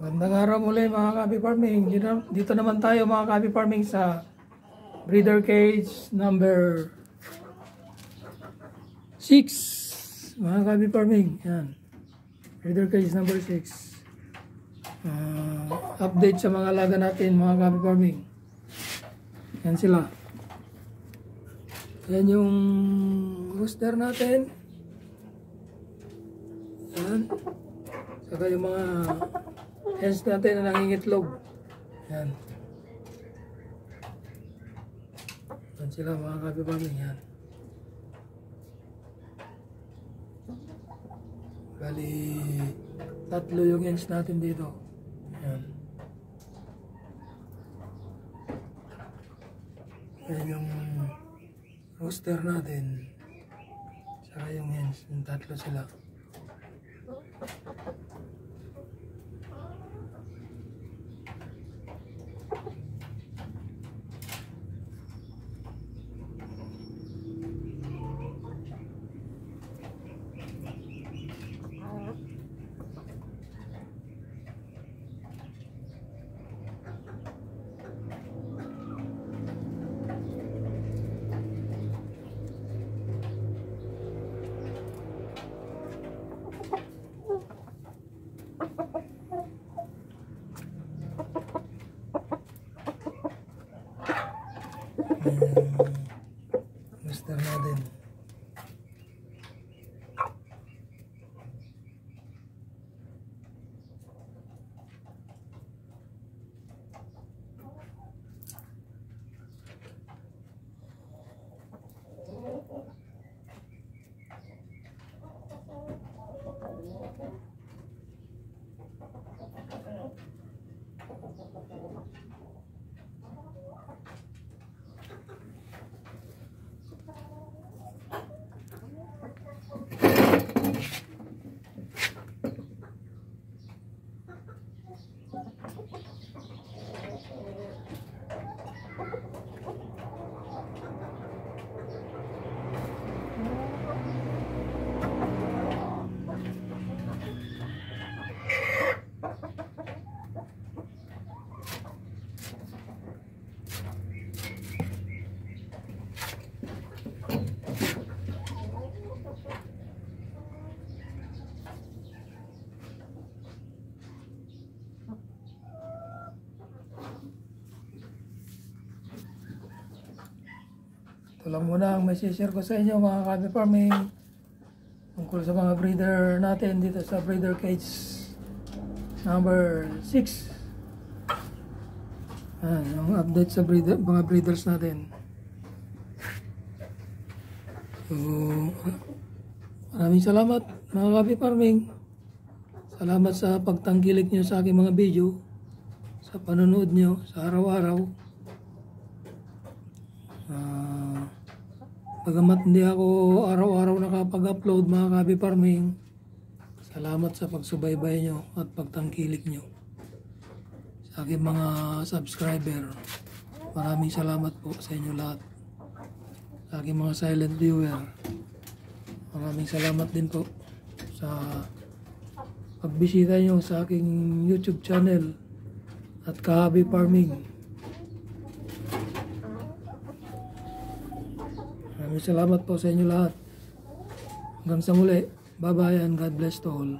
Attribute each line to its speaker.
Speaker 1: Magandang araw muli mga Kabi Farming. Dito naman tayo mga Kabi Farming sa breeder cage number 6. Mga Kabi Farming, yan. Breeder cage number 6. Update sa mga alaga natin mga Kabi Farming. Yan sila. Yan yung rooster natin. Yan. Saka yung mga hens natin na nangingitlog. Yan. Yan sila mga Kabi Farming. Yan. Bali, 3 yung hens natin dito. Yan. Yan yung rooster natin. Saka yung hens. Yung 3 sila. Rooster natin. Ito lang muna ang may share ko sa inyo mga Kabi Farming tungkol sa mga breeder natin dito sa breeder cage number 6. Yung update sa mga breeders natin. So, maraming salamat mga Kabi Farming. Salamat sa pagtangkilik nyo sa aking mga video, sa panonood nyo sa araw-araw. Bagamat hindi ako araw-araw nakapag-upload mga Kabi Farming, salamat sa pagsubaybay nyo at pagtangkilik nyo sa aking mga subscriber. Maraming salamat po sa inyo lahat. Sa aking mga silent viewer, maraming salamat din po sa pagbisita nyo sa aking YouTube channel at Kabi Farming. Maraming salamat po sa inyo lahat. Hanggang sa muli. Bye bye and God bless to all.